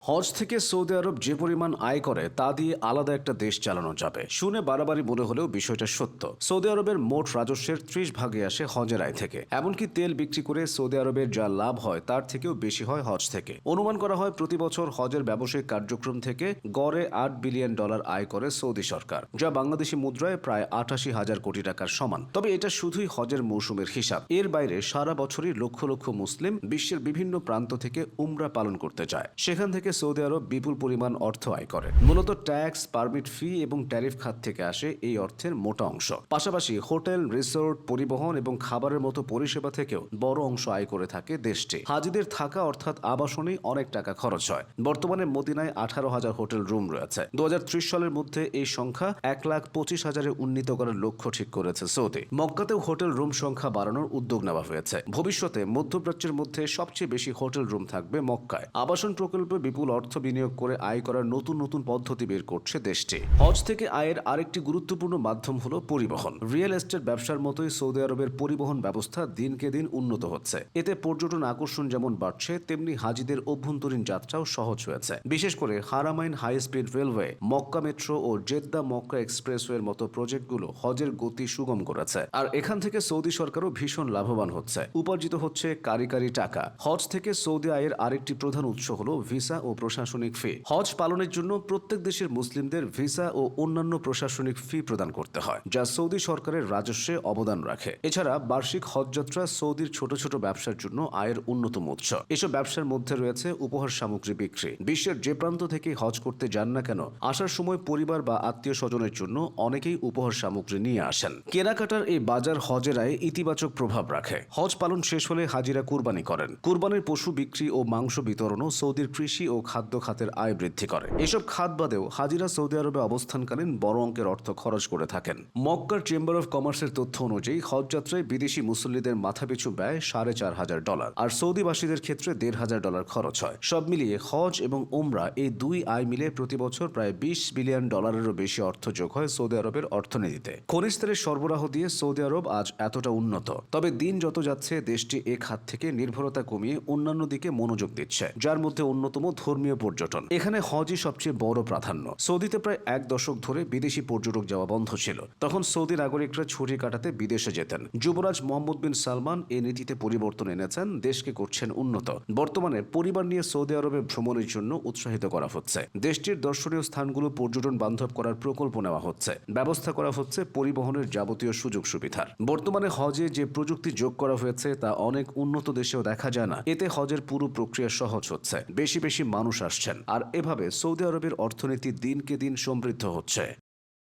হজ থেকে সৌদি আরব যে পরিমাণ আয় করে তা দিয়ে আলাদা একটা দেশ চালানো যাবে। শুনে বাড়াবাড়ি মনে হলেও বিষয়টা সত্য। সৌদি আরবের মোট রাজস্বের 30 ভাগে আসে হজের আয় থেকে। এমনকি তেল বিক্রি করে সৌদি আরবের যা লাভ হয় তার থেকেও বেশি হয় হজ থেকে। অনুমান করা হয় প্রতি বছর হজের ব্যবসায়িক কার্যক্রম থেকে গড়ে $8 বিলিয়ন আয় করে সৌদি সরকার, যা বাংলাদেশি মুদ্রায় প্রায় 88,000 কোটি টাকার সমান। তবে এটা শুধুই হজের মৌসুমের হিসাব। এর বাইরে সারা বছরই লক্ষ লক্ষ মুসলিম বিশ্বের বিভিন্ন প্রান্ত থেকে উমরা পালন করতে যায়। সেখান থেকে সৌদি আরব বিপুল পরিমাণ অর্থ আয় করে। মূলত ট্যাক্স, পারমিট ফি এবং ট্যারিফ খাত থেকে আসে এই অর্থের মোটা অংশ। পাশাপাশি হোটেল, রিসোর্ট, পরিবহন এবং খাবারের মতো পরিষেবা থেকেও বড় অংশ আয় করে থাকে দেশটি। হাজিদের থাকা অর্থাৎ আবাসনেই অনেক টাকা খরচ হয়। বর্তমানে মদিনায় 18,000 হোটেল রুম রয়েছে। 2030 সালের মধ্যে এই সংখ্যা 1,25,000-এ উন্নীত করার লক্ষ্য ঠিক করেছে সৌদি। মক্কাতেও হোটেল রুম সংখ্যা বাড়ানোর উদ্যোগ নেওয়া হয়েছে। ভবিষ্যতে মধ্যপ্রাচ্যের মধ্যে সবচেয়ে বেশি হোটেল রুম থাকবে মক্কায়। আবাসন প্রকল্পে বিপুল অর্থ বিনিয়োগ করে আয় করার নতুন নতুন পদ্ধতি বের করছে দেশটি। হজ থেকে আয়ের আরেকটি গুরুত্বপূর্ণ মাধ্যম হলো পরিবহন। রিয়েল এস্টেট ব্যবসার মতোই সৌদি আরবের পরিবহন ব্যবস্থা দিনকে দিন উন্নত হচ্ছে। এতে পর্যটন আকর্ষণ যেমন বাড়ছে, তেমনি হাজিদের অভ্যন্তরীণ যাত্রাও সহজ হয়েছে। বিশেষ করে Haramain high speed railway, Mecca metro ও জেদ্দা মক্কা এক্সপ্রেসওয়ের মতো প্রজেক্টগুলো হজের গতি সুগম করেছে। আর এখান থেকে সৌদি সরকারও ভীষণ লাভবান হচ্ছে। উপার্জিত হচ্ছে কারি কারি টাকা। হজ থেকে সৌদি আয়ের আরেকটি প্রধান উৎস হলো ভিসা ও প্রশাসনিক ফি। হজ পালনের জন্য প্রত্যেক দেশের মুসলিমদের ভিসা ও অন্যান্য প্রশাসনিক ফি প্রদান করতে হয়, যা সৌদি সরকারের রাজস্বে অবদান রাখে। এছাড়া বার্ষিক হজযাত্রা সৌদির ছোট ছোট ব্যবসার জন্য আয়ের অন্যতম উৎস। এসব ব্যবসার মধ্যে রয়েছে উপহার সামগ্রী বিক্রি। বিশ্বের যে প্রান্ত থেকে হজ করতে যান না কেন, আসার সময় পরিবার বা আত্মীয় স্বজনের জন্য অনেকেই উপহার সামগ্রী নিয়ে আসেন। কেনাকাটার এই বাজার হজের আয়ে ইতিবাচক প্রভাব রাখে। হজ পালন শেষ হলে হাজিরা কুরবানি করেন। কুরবানির পশু বিক্রি ও মাংস বিতরণও সৌদির কৃষি ও খাদ্য খাতের আয় বৃদ্ধি করে। এসব খাত বাদেও হাজিরা সৌদি আরবে অবস্থানকালীন বড় অঙ্কের অর্থ খরচ করে থাকেন। মক্কার চেম্বার অফ কমার্সের তথ্য অনুযায়ী হজযাত্রায় বিদেশি মুসল্লিদের মাথাপিছু ব্যয় $4,500, আর সৌদিবাসীদের ক্ষেত্রে $1,500 খরচ হয়। সব মিলিয়ে হজ এবং ওমরা এই দুই আয় মিলে প্রতি বছর প্রায় $20 বিলিয়ন বেশি অর্থ যোগ হয় সৌদি আরবের অর্থনীতিতে। খনিজ তেলের সরবরাহ দিয়ে সৌদি আরব আজ এতটা উন্নত। তবে দিন যত যাচ্ছে দেশটি এ খাত থেকে নির্ভরতা কমিয়ে অন্যান্য দিকে মনোযোগ দিচ্ছে, যার মধ্যে অন্যতম ধর্মীয় পর্যটন। এখানে হজই সবচেয়ে বড় প্রাধান্য। সৌদিতে প্রায় 1 দশক ধরে বিদেশি পর্যটক যাওয়া বন্ধ ছিল। তখন সৌদি নাগরিকরা ছুটি কাটাতে বিদেশে যেতেন। যুবরাজ মোহাম্মদ বিন সালমান এই নীতিতে পরিবর্তন এনেছেন, দেশকে করছেন উন্নত। বর্তমানে পরিবার নিয়ে সৌদি আরবে ভ্রমণের জন্য উৎসাহিত করা হচ্ছে। দেশটির দর্শনীয় স্থানগুলো পর্যটন বান্ধব করার প্রকল্প নেওয়া হচ্ছে। ব্যবস্থা করা হচ্ছে পরিবহনের যাবতীয় সুযোগ সুবিধার। বর্তমানে হজে যে প্রযুক্তি যোগ করা হয়েছে তা অনেক উন্নত দেশেও দেখা যায় না। এতে হজের পুরো প্রক্রিয়া সহজ হচ্ছে। বেশি বেশি মানুষ আসছেন, আর এভাবে সৌদি আরবের অর্থনীতি দিনকে দিন সমৃদ্ধ হচ্ছে।